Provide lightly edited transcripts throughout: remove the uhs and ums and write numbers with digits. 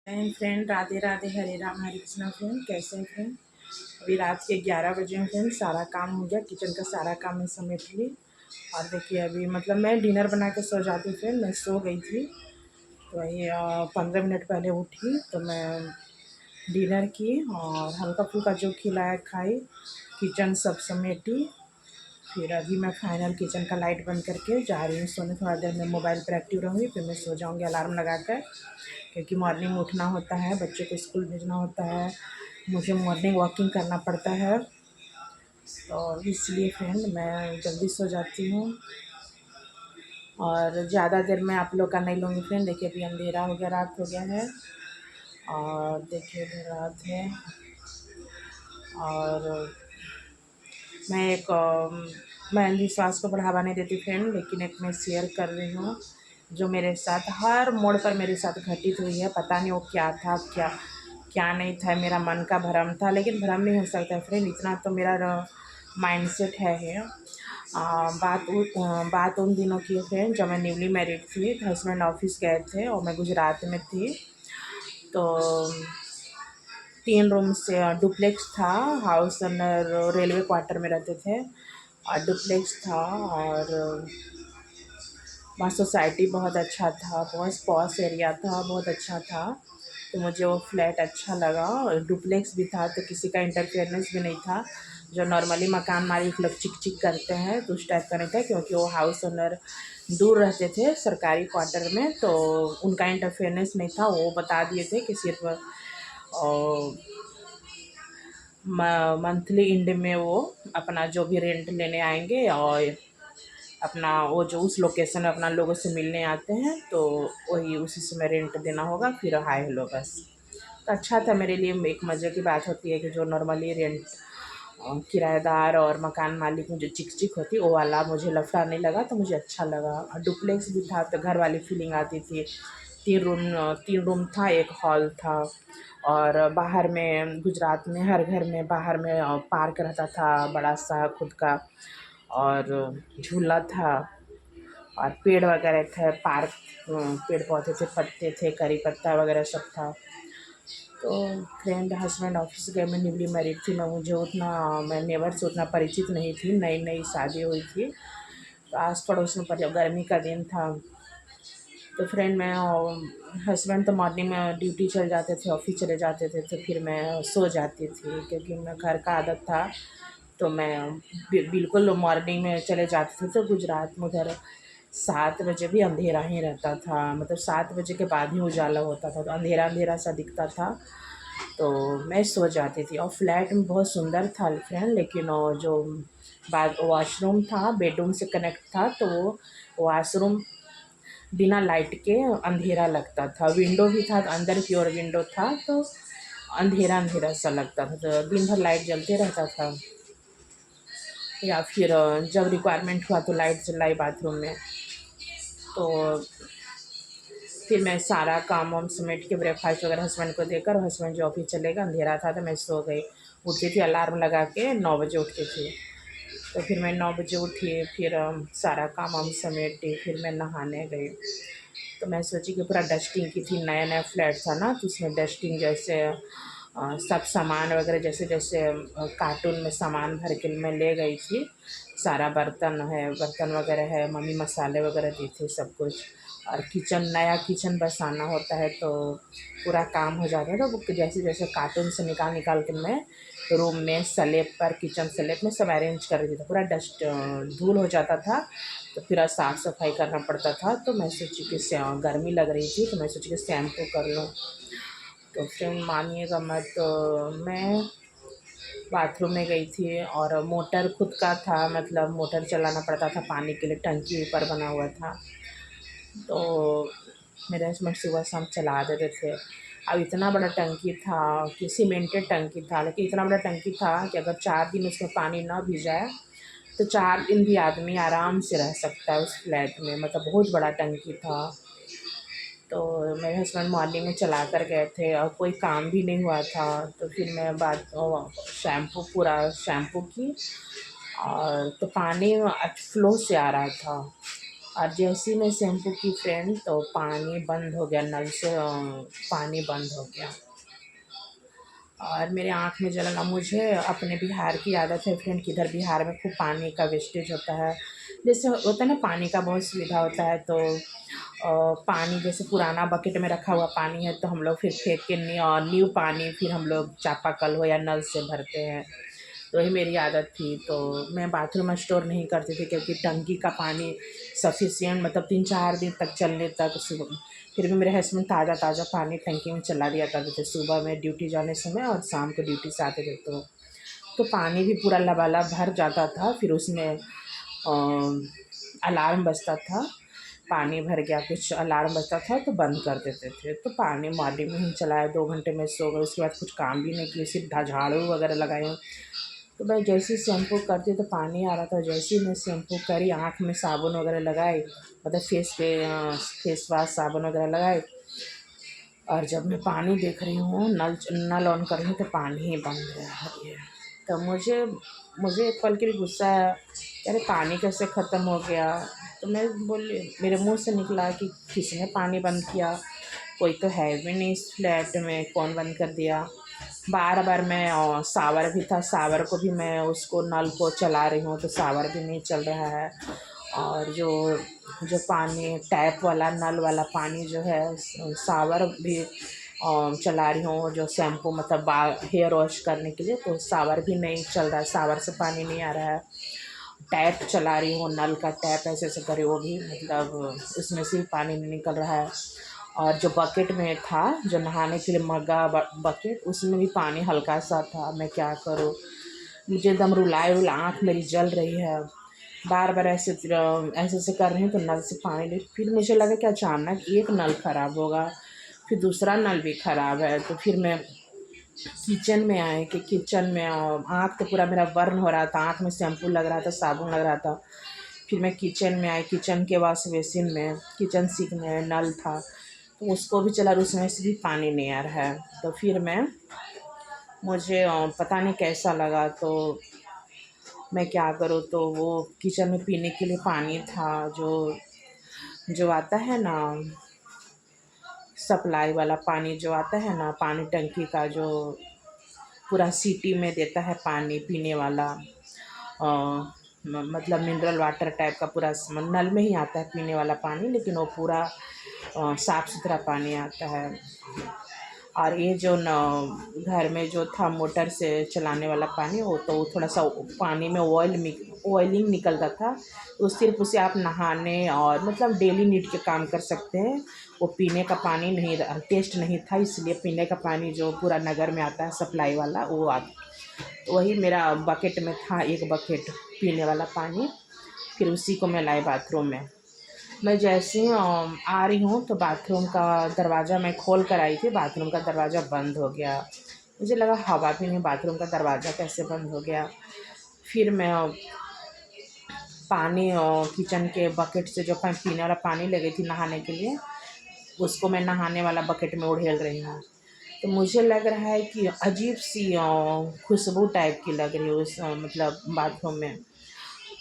Friend, Radhe Radhe, हरे राम हरे Krishna. Friend, कैसे हैं friend? अभी रात के 11 बजे हैं फ्रेंड। सारा काम हो गया, किचन का सारा काम मैं समेट ली। और देखिए अभी मतलब मैं डिनर बना के सो जाती हूँ फ्रेंड। मैं सो गई थी तो वही 15 मिनट पहले उठी तो मैं डिनर की और हल्का फुल्का जो खिलाया खाई, किचन सब समेटी। फिर अभी मैं फाइनल किचन का लाइट बंद करके जा रही हूँ सोने। थोड़ा देर में मोबाइल पर एक्टिव रहूँगी, फिर मैं सो जाऊँगी अलार्म लगा कर, क्योंकि मॉर्निंग में उठना होता है, बच्चे को स्कूल भेजना होता है, मुझे मॉर्निंग वॉकिंग करना पड़ता है, तो इसलिए फ्रेंड मैं जल्दी सो जाती हूँ। और ज़्यादा देर मैं आप लोग का नहीं लूँगी फ्रेंड। देखिए अभी अंधेरा हो गया, रात हो गया है और देखिए अभी रात है। और मैं एक मैं अंधविश्वास को बढ़ावा नहीं देती फ्रेंड, लेकिन एक मैं शेयर कर रही हूँ जो मेरे साथ हर मोड़ पर मेरे साथ घटित हुई है। पता नहीं वो क्या था, क्या क्या नहीं था, मेरा मन का भ्रम था, लेकिन भ्रम नहीं हो सकता फ्रेंड, इतना तो मेरा माइंडसेट है। बात उन दिनों की है फ्रेंड जब मैं न्यूली मैरिड थी, तो हस्बैंड ऑफिस गए थे और मैं गुजरात में थी। तो 3 रूम से डुप्लेक्स था, हाउस ओनर रेलवे क्वार्टर में रहते थे और डुप्लेक्स था। और वहाँ सोसाइटी बहुत अच्छा था, बहुत पॉश एरिया था, बहुत अच्छा था। तो मुझे वो फ्लैट अच्छा लगा और डुप्लेक्स भी था, तो किसी का इंटरफेरेंस भी नहीं था। जो नॉर्मली मकान मालिक लोग चिक चिक करते हैं तो उस टाइप का नहीं था, क्योंकि वो हाउस ओनर दूर रहते थे सरकारी क्वार्टर में, तो उनका इंटरफेरेंस नहीं था। वो बता दिए थे कि सिर्फ मंथली एंड में वो अपना जो भी रेंट लेने आएंगे और अपना वो जो उस लोकेशन में अपना लोगों से मिलने आते हैं, तो वही उसी समय रेंट देना होगा, फिर हाई हेलो बस। तो अच्छा था मेरे लिए। एक मज़े की बात होती है कि जो नॉर्मली रेंट किराएदार और मकान मालिक में जो चिक चिक होती वो वाला मुझे लफड़ा नहीं लगा, तो मुझे अच्छा लगा। और डुप्लेक्स भी था तो घर वाली फीलिंग आती थी। 3 रूम था, एक हॉल था और बाहर में गुजरात में हर घर में बाहर में पार्क रहता था बड़ा सा खुद का, और झूला था और पेड़ वगैरह थे, पार्क पेड़ पौधे थे, पत्ते थे, करी पत्ता वगैरह सब था। तो फ्रेंड हस्बैंड ऑफिस गए, मैं न्यूली मैरिड थी, मैं नेबर से उतना परिचित नहीं थी, नई नई शादी हुई थी। तो आस पड़ोस में पर गर्मी का दिन था, तो फ्रेंड मैं हस्बैंड तो मॉर्निंग में ड्यूटी चल जाते थे, ऑफिस चले जाते थे, तो फिर मैं सो जाती थी, क्योंकि मैं घर का आदत था। तो मैं बिल्कुल मॉर्निंग में चले जाते थे। तो गुजरात में उधर 7 बजे भी अंधेरा ही रहता था, मतलब 7 बजे के बाद ही उजाला होता था, तो अंधेरा अंधेरा सा दिखता था। तो मैं सो जाती थी और फ्लैट में बहुत सुंदर था फ्रेंड, लेकिन वो जो बाद वॉशरूम था बेडरूम से कनेक्ट था, तो वो वॉशरूम बिना लाइट के अंधेरा लगता था। विंडो भी था, तो अंदर की ओर विंडो था, तो अंधेरा अंधेरा सा लगता था। तो दिन भर लाइट जलते रहता था, या फिर जब रिक्वायरमेंट हुआ तो लाइट जलाई बाथरूम में। तो फिर मैं सारा काम वाम समेट के ब्रेकफास्ट वगैरह हस्बैंड को देकर, हस्बैंड जो ऑफिस चलेगा, अंधेरा था तो मैं सो गई। उठती थी अलार्म लगा के, 9 बजे उठती थी। तो फिर मैं 9 बजे उठी, फिर सारा काम वाम समेटी, फिर मैं नहाने गई। तो मैं सोची कि पूरा डस्टिंग की थी, नया नया फ्लैट था ना, तो उसमें डस्टिंग जैसे सब सामान वगैरह जैसे जैसे कार्टून में सामान भर के मैं ले गई थी। सारा बर्तन वगैरह है, मम्मी मसाले वगैरह दी थी सब कुछ। और नया किचन बसाना होता है तो पूरा काम हो जाता है, तो वो जैसे जैसे कार्टून से निकाल निकाल के मैं रूम में स्लेब पर, किचन स्लेब में सब अरेंज कर रही थी। तो पूरा डस्ट धूल हो जाता था, तो फिर साफ़ सफाई करना पड़ता था। तो मैं सोची कि गर्मी लग रही थी, तो मैं सोची कि शैम्पू कर लूँ। तो फ्रेंड मानिएगा मत, मैं बाथरूम में गई थी और मोटर खुद का था, मतलब मोटर चलाना पड़ता था पानी के लिए, टंकी ऊपर बना हुआ था। तो मेरे हस्बैंड सुबह शाम चला देते थे। अब इतना बड़ा टंकी था कि सीमेंटेड टंकी था, लेकिन इतना बड़ा टंकी था कि अगर 4 दिन उसमें पानी ना भी जाए तो 4 दिन भी आदमी आराम से रह सकता है उस फ्लैट में, मतलब बहुत बड़ा टंकी था। तो मेरे हस्बैंड मॉर्निंग में चला कर गए थे और कोई काम भी नहीं हुआ था। तो फिर मैं शैम्पू की, और तो पानी फ्लो से आ रहा था। और जैसे ही मैं शैम्पू की फ्रेंड, तो पानी बंद हो गया, नल से पानी बंद हो गया और मेरे आँख में जलन। अब मुझे अपने बिहार की आदत है फ्रेंड कि इधर बिहार में खूब पानी का वेस्टेज होता है। जैसे होता है ना, पानी का बहुत सुविधा होता है, तो पानी जैसे पुराना बकेट में रखा हुआ पानी है तो हम लोग फिर फेंक के न्यू पानी फिर हम लोग चापाकल हो या नल से भरते हैं। तो वही मेरी आदत थी। तो मैं बाथरूम में स्टोर नहीं करती थी क्योंकि टंकी का पानी सफिशिएंट, मतलब 3-4 दिन तक चलने तक। सुबह फिर भी मेरे हस्बैंड ताज़ा ताज़ा पानी टंकी में चला दिया करते थे, सुबह में ड्यूटी जाने समय और शाम को ड्यूटी से आते थे। तो पानी भी पूरा लबालब भर जाता था। फिर उसमें अलार्म बजता था, पानी भर गया कुछ, अलार्म बजता था तो बंद कर देते थे। तो पानी मॉर्निंग में ही चलाया, 2 घंटे में सो गए, उसके बाद कुछ काम भी नहीं किए, सिर्फ झाड़ू वगैरह लगाए। तो मैं जैसे ही शैम्पू करती तो पानी आ रहा था, जैसे ही मैं शैम्पू करी, आँख में साबुन वगैरह लगाए, मतलब फेस पे फेस वाश साबुन वगैरह लगाए, और जब मैं पानी देख रही हूँ, नल नल ऑन कर रही हूँ तो पानी ही बंद है। तो मुझे मुझे एक पल के लिए गुस्सा आया, अरे पानी कैसे ख़त्म हो गया। तो मैं बोली, मेरे मुंह से निकला कि किसने पानी बंद किया, कोई तो है भी नहीं इस फ्लैट में, कौन बंद कर दिया। बार बार मैं शावर भी था, शावर को भी मैं उसको नल को चला रही हूँ तो शावर भी नहीं चल रहा है। और जो जो पानी टैप वाला नल वाला पानी जो है, शावर भी चला रही हूँ, जो शैम्पू मतलब हेयर वॉश करने के लिए, तो शावर भी नहीं चल रहा है, शावर से पानी नहीं आ रहा है। टैप चला रही हूँ, नल का टैप ऐसे ऐसे करे, वो भी मतलब उसमें से पानी नहीं निकल रहा है। और जो बकेट में था, जो नहाने के लिए मग्गा बकेट, उसमें भी पानी हल्का सा था। मैं क्या करूँ, मुझे एकदम रुला आँख मेरी जल रही है। बार बार ऐसे ऐसे ऐसे कर रही हूँ तो नल से पानी नहीं। फिर मुझे लगा कि अचानक एक नल ख़राब होगा, फिर दूसरा नल भी ख़राब है। तो फिर मैं किचन में आए कि किचन में आँख तो पूरा मेरा बर्न हो रहा था, आँख में शैम्पू लग रहा था, साबुन लग रहा था। फिर मैं किचन में आई, किचन के वॉश बेसिन में, किचन सिंक में नल था तो उसको भी चला, उसमें से भी पानी नहीं आ रहा है। तो फिर मुझे पता नहीं कैसा लगा, तो मैं क्या करूँ। तो वो किचन में पीने के लिए पानी था, जो जो आता है ना, सप्लाई वाला पानी जो आता है ना, पानी टंकी का जो पूरा सिटी में देता है पानी पीने वाला, मतलब मिनरल वाटर टाइप का, पूरा नल में ही आता है पीने वाला पानी, लेकिन वो पूरा साफ़ सुथरा पानी आता है। और ये जो न घर में जो था मोटर से चलाने वाला पानी, वो तो थोड़ा सा पानी में ऑयलिंग निकलता था, तो सिर्फ उसे आप नहाने और मतलब डेली नीड के काम कर सकते हैं। वो पीने का पानी नहीं, टेस्ट नहीं था, इसलिए पीने का पानी जो पूरा नगर में आता है सप्लाई वाला, वो तो वही मेरा बकेट में था, एक बकेट पीने वाला पानी। फिर उसी को मैं लाई बाथरूम में। मैं जैसे ही आ रही हूँ तो बाथरूम का दरवाज़ा मैं खोल कर आई थी, बाथरूम का दरवाज़ा बंद हो गया। मुझे लगा हवा भी नहीं, बाथरूम का दरवाज़ा कैसे बंद हो गया। फिर मैं पानी किचन के बकेट से जो पीने वाला पानी ले गई थी नहाने के लिए, उसको मैं नहाने वाला बकेट में उड़ेल रही हूँ। तो मुझे लग रहा है कि अजीब सी खुशबू टाइप की लग रही है उस मतलब बाथरूम में।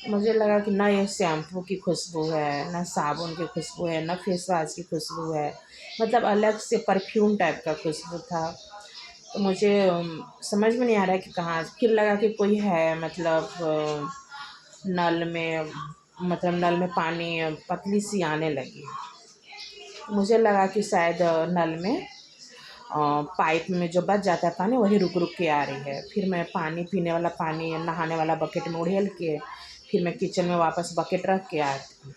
मुझे लगा कि ना ये शैम्पू की खुशबू है, ना साबुन की खुशबू है, ना फेस वॉश की खुशबू है, मतलब अलग से परफ्यूम टाइप का खुशबू था। तो मुझे समझ में नहीं आ रहा है कि कहाँ। फिर लगा कि कोई है, मतलब नल में, मतलब नल में पानी पतली सी आने लगी। मुझे लगा कि शायद नल में पाइप में जो बच जाता है पानी, वही रुक रुक के आ रही है। फिर मैं पानी पीने वाला पानी नहाने वाला बकेट में उड़ेल के, फिर मैं किचन में वापस बकेट रख के आती हूँ।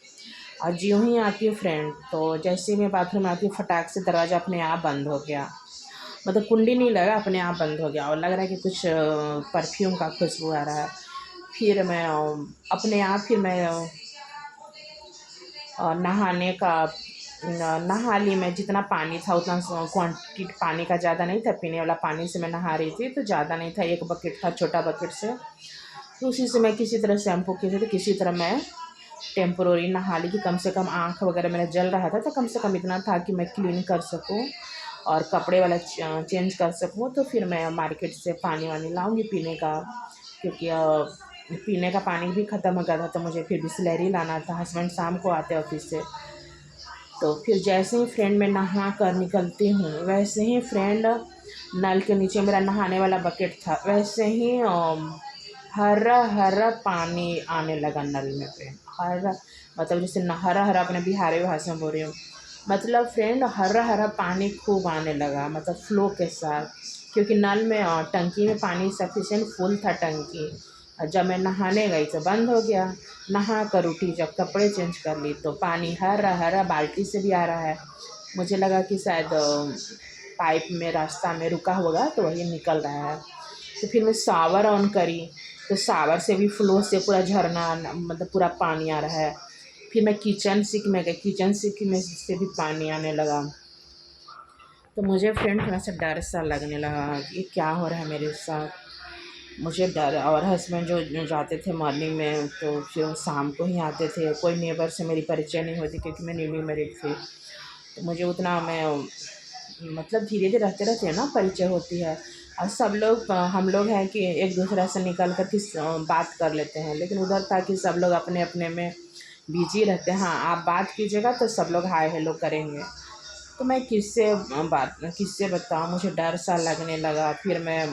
और ज्यों ही आती हूँ फ्रेंड, तो जैसे ही मैं बाथरूम में आती हूँ, फटाक से दरवाज़ा अपने आप बंद हो गया। मतलब कुंडी नहीं लगा, अपने आप बंद हो गया, और लग रहा है कि कुछ परफ्यूम का खुशबू आ रहा है। फिर मैं अपने आप, फिर मैं नहाने का नहा ली। मैं जितना पानी था उतना क्वांटिटी पानी का ज़्यादा नहीं था, पीने वाला पानी से मैं नहा रही थी तो ज़्यादा नहीं था, एक बकेट था छोटा बकेट से। तो उसी से मैं किसी तरह शैम्पू किए थे, तो किसी तरह मैं टेम्पोररी नहा ली कि कम से कम आँख वगैरह मेरा जल रहा था तो कम से कम इतना था कि मैं क्लीन कर सकूँ और कपड़े वाला चेंज कर सकूँ। तो फिर मैं मार्केट से पानी वानी लाऊँगी पीने का, क्योंकि पीने का पानी भी ख़त्म हो गया था, तो मुझे फिर बिसलेरी लाना था। हस्बैंड शाम को आते ऑफिस से। तो फिर जैसे ही फ्रेंड मैं नहा कर निकलती हूँ, वैसे ही फ्रेंड नल के नीचे मेरा नहाने वाला बकेट था, वैसे ही हरा हरा पानी आने लगा नल में फ्रेंड। हरा मतलब जैसे न हरा हरा, अपने बिहारी भाषा में बोल रही हूँ। मतलब फ्रेंड हरा हरा पानी खूब आने लगा, मतलब फ्लो के साथ, क्योंकि नल में टंकी में पानी सफिशेंट फुल था टंकी। और जब मैं नहाने गई तो बंद हो गया। नहा कर उठी, जब कपड़े चेंज कर ली तो पानी हरा हरा बाल्टी से भी आ रहा है। मुझे लगा कि शायद पाइप में रास्ता में रुका होगा तो वही निकल रहा है। तो फिर मैं शावर ऑन करी, तो शावर से भी फ्लो से पूरा झरना, मतलब पूरा पानी आ रहा है। फिर मैं किचन सिंक में गई, किचन सिंक में से भी पानी आने लगा। तो मुझे फ्रेंड थोड़ा सा डर सा लगने लगा कि ये क्या हो रहा है मेरे साथ। मुझे डर, और हस्बैंड जो जाते थे मॉर्निंग में, तो फिर वो शाम को ही आते थे। कोई नेबर से मेरी परिचय नहीं होती, क्योंकि मैं न्यूली मैरिड थी। तो मुझे उतना, मैं मतलब धीरे धीरे रहते रहते ना परिचय होती है। और सब लोग, हम लोग हैं कि एक दूसरे से निकल कर किस बात कर लेते हैं, लेकिन उधर था कि सब लोग अपने अपने में बिजी रहते हैं। हाँ, आप बात कीजिएगा तो सब लोग हाय हेलो करेंगे। तो मैं किससे बताऊँ, मुझे डर सा लगने लगा। फिर मैं,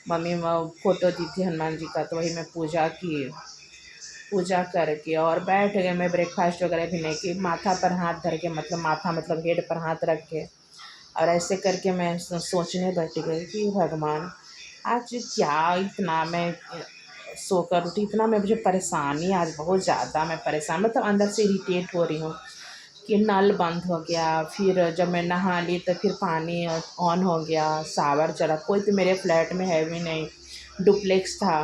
मम्मी फ़ोटो दी थी हनुमान जी का, तो वही मैं पूजा की। पूजा करके और बैठ गए। मैं ब्रेकफास्ट वगैरह भी नहीं की, माथा पर हाथ धर के, मतलब माथा मतलब हेड पर हाथ रख के, और ऐसे करके मैं सोचने बैठ गई कि भगवान, आज क्या इतना मैं सोकर उठी, इतना मैं, मुझे परेशानी आज बहुत ज़्यादा, मैं परेशान, मतलब अंदर से इरिटेट हो रही हूँ कि नल बंद हो गया। फिर जब मैं नहा ली तो फिर पानी ऑन हो गया, शावर चला। कोई तो मेरे फ्लैट में है भी नहीं, डुप्लेक्स था,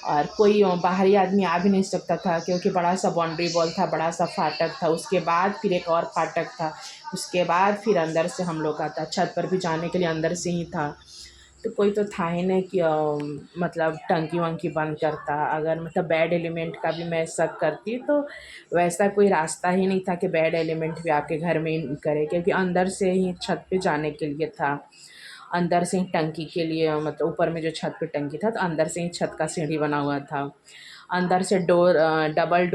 और कोई बाहरी आदमी आ भी नहीं सकता था, क्योंकि बड़ा सा बाउंड्री वॉल था, बड़ा सा फाटक था। उसके बाद फिर एक और फाटक था, उसके बाद फिर अंदर से हम लोग का था। छत पर भी जाने के लिए अंदर से ही था। तो कोई तो था ही नहीं कि मतलब टंकी वंकी बंद करता। अगर मतलब बैड एलिमेंट का भी मैं शक करती, तो वैसा कोई रास्ता ही नहीं था कि बैड एलिमेंट भी आपके घर में ही करे, क्योंकि अंदर से ही छत पे जाने के लिए था। अंदर से ही टंकी के लिए, मतलब ऊपर में जो छत पे टंकी था, तो अंदर से ही छत का सीढ़ी बना हुआ था। अंदर से डोर, डबल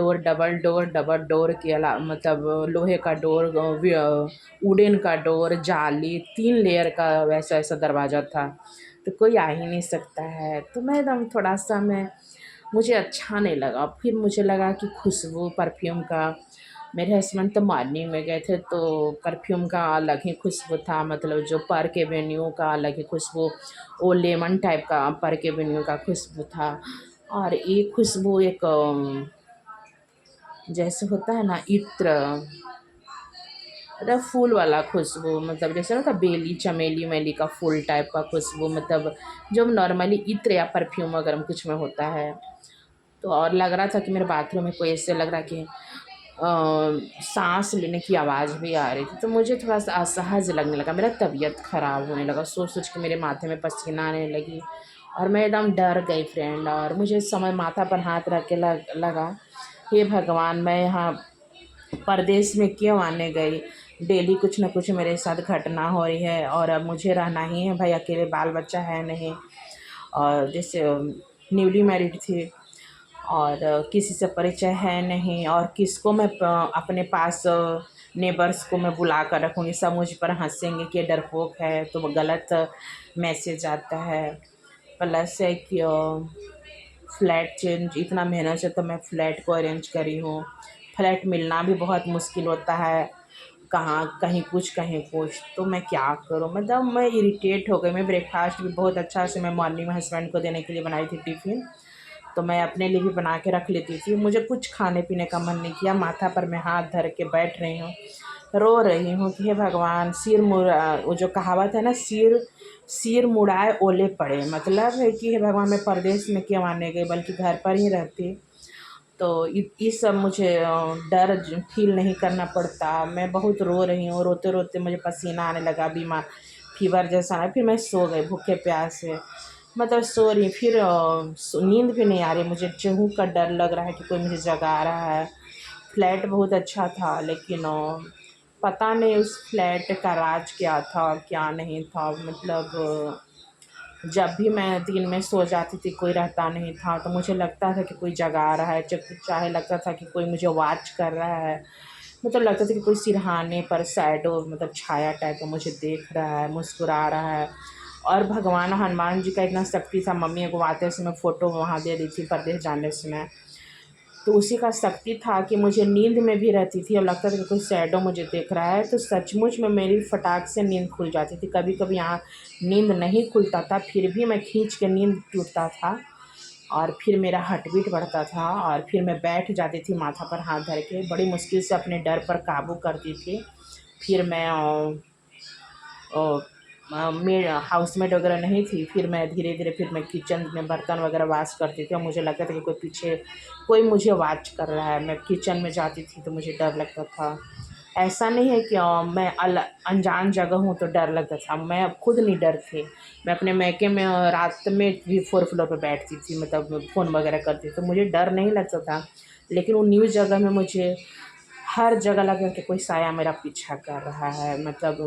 डोर के अला मतलब लोहे का डोर, वुडन का डोर, जाली, 3 लेयर का वैसा ऐसा दरवाज़ा था। तो कोई आ ही नहीं सकता है। तो मैं एकदम थोड़ा-सा, मैं, मुझे अच्छा नहीं लगा। फिर मुझे लगा कि खुशबू परफ्यूम का, मेरे हस्बैंड तो मॉर्निंग में गए थे, तो परफ्यूम का अलग ही खुशबू था, मतलब जो पार्क एवेन्यू का अलग ही खुशबू, वो लेमन टाइप का पार्क एवेन्यू का खुशबू था। और एक खुशबू, एक जैसे होता है ना इत्र, मतलब फूल वाला खुशबू, मतलब जैसे होता है बेली चमेली वेली का फूल टाइप का खुशबू, मतलब जो नॉर्मली इत्र या परफ्यूम अगर कुछ में होता है। तो और लग रहा था कि मेरे बाथरूम में कोई, ऐसे लग रहा कि सांस लेने की आवाज़ भी आ रही थी। तो मुझे थोड़ा सा असहज लगने लगा, मेरा तबीयत ख़राब होने लगा, सोच सोच के मेरे माथे में पसीना आने लगी, और मैं एकदम डर गई फ्रेंड। और मुझे समय माथा पर हाथ रख के लगा, हे भगवान, मैं यहाँ परदेश में क्यों आने गई। डेली कुछ ना कुछ मेरे साथ घटना हो रही है, और अब मुझे रहना ही है भाई, अकेले बाल बच्चा है नहीं, और जैसे न्यूली मैरिड थी, और किसी से परिचय है नहीं, और किसको मैं अपने पास नेबर्स को मैं बुला कर रखूँगी। सब मुझ पर हंसेंगे कि ये डरपोक है, तो वो गलत मैसेज आता है। प्लस है कि फ्लैट चेंज, इतना मेहनत से तो मैं फ़्लैट को अरेंज करी हूँ। फ्लैट मिलना भी बहुत मुश्किल होता है, कहाँ कहीं कुछ कहीं कुछ। तो मैं क्या करूँ, मतलब मैं इरिटेट हो गई। मैं ब्रेकफास्ट भी बहुत अच्छा से मैं मॉर्निंग में हस्बैंड को देने के लिए बनाई थी टिफ़िन, तो मैं अपने लिए भी बना के रख लेती थी। मुझे कुछ खाने पीने का मन नहीं किया, माथा पर मैं हाथ धर के बैठ रही हूँ, रो रही हूँ कि हे भगवान, वो जो कहावत है ना, सिर सिर मुड़ाए ओले पड़े, मतलब है कि हे भगवान, मैं परदेश में क्यों आने गई, बल्कि घर पर ही रहती। तो ये सब मुझे डर फील नहीं करना पड़ता। मैं बहुत रो रही हूँ, रोते रोते मुझे पसीना आने लगा, बीमार फीवर जैसा है। फिर मैं सो गई भूखे प्यासे, मतलब सो रही। फिर नींद भी नहीं आ रही, मुझे चूहों का डर लग रहा है कि कोई मुझे जगा रहा है। फ्लैट बहुत अच्छा था, लेकिन पता नहीं उस फ्लैट का राज क्या था क्या नहीं था, मतलब जब भी मैं दिन में सो जाती थी कोई रहता नहीं था, तो मुझे लगता था कि कोई जगा रहा है, जब चाहे लगता था कि कोई मुझे वॉच कर रहा है। मतलब लगता था कि कोई सिरहाने पर शैडो मतलब छाया टाइप का मुझे देख रहा है, मुस्कुरा रहा है। और भगवान हनुमान जी का इतना शक्ति था, मम्मी को आते समय फ़ोटो वहाँ दे दी थी परदेश जाने समय। तो उसी का शक्ति था कि मुझे नींद में भी रहती थी और लगता था कि कोई शैडो मुझे देख रहा है, तो सचमुच में मेरी फटाक से नींद खुल जाती थी। कभी कभी यहाँ नींद नहीं खुलता था, फिर भी मैं खींच के नींद टूटता था और फिर मेरा हार्ट बीट बढ़ता था और फिर मैं बैठ जाती थी माथा पर हाथ धर के, बड़ी मुश्किल से अपने डर पर काबू करती थी। फिर मैं मेड हाउसमेट वगैरह नहीं थी, फिर मैं धीरे धीरे फिर मैं किचन में बर्तन वगैरह वॉश करती थी और मुझे लगता था कि कोई पीछे कोई मुझे वॉच कर रहा है। मैं किचन में जाती थी तो मुझे डर लगता था। ऐसा नहीं है कि मैं अनजान जगह हूँ तो डर लगता था, मैं खुद नहीं डरती। मैं अपने मैके में रात में भी 4th फ्लोर पर बैठती थी, मतलब फ़ोन वगैरह करती थी, तो मुझे डर नहीं लगता था। लेकिन वो न्यू जगह में मुझे हर जगह लगा कि कोई साया मेरा पीछा कर रहा है। मतलब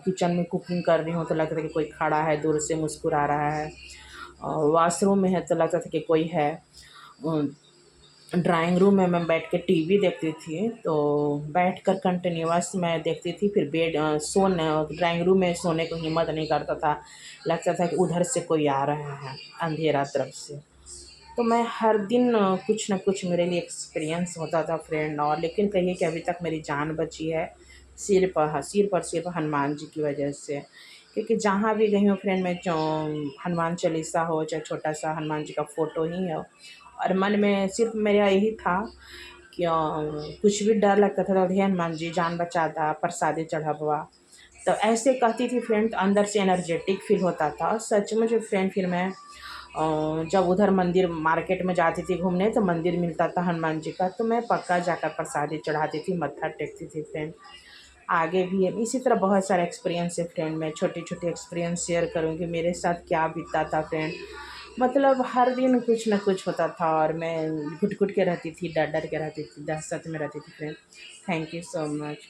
किचन में कुकिंग कर रही हूँ तो लगता था कि कोई खड़ा है दूर से मुस्कुरा रहा है। वॉशरूम में है तो लगता था कि कोई है। ड्राइंग रूम में मैं बैठ के टीवी देखती थी, तो बैठकर कंटिन्यूअस मैं देखती थी। फिर सोने ड्राइंग रूम में सोने को हिम्मत नहीं करता था, लगता था कि उधर से कोई आ रहा है अंधेरा तरफ से। तो मैं हर दिन कुछ न कुछ मेरे लिए एक्सपीरियंस होता था फ्रेंड। और लेकिन कहिए कि अभी तक मेरी जान बची है सिर्फ हनुमान जी की वजह से। क्योंकि जहाँ भी गई हूँ फ्रेंड, मैं जो हनुमान चालीसा हो चाहे छोटा सा हनुमान जी का फ़ोटो ही हो, और मन में सिर्फ मेरा यही था कि कुछ भी डर लगता था तो हे हनुमान जी जान बचा दा, प्रसादी चढ़ावा। तो ऐसे कहती थी फ्रेंड, तो अंदर से एनर्जेटिक फील होता था। और सच में जो फ्रेंड फिर मैं जब उधर मंदिर मार्केट में जाती थी घूमने तो मंदिर मिलता था हनुमान जी का, तो मैं पक्का जाकर प्रसादी चढ़ाती थी, मत्था टेकती थी फ्रेंड। आगे भी है इसी तरह बहुत सारे एक्सपीरियंस है फ्रेंड। मैं छोटी छोटी एक्सपीरियंस शेयर करूँगी मेरे साथ क्या बीता था फ्रेंड। मतलब हर दिन कुछ ना कुछ होता था और मैं घुट घुट के रहती थी, डर डर के रहती थी, दहशत में रहती थी friend. Thank you so much.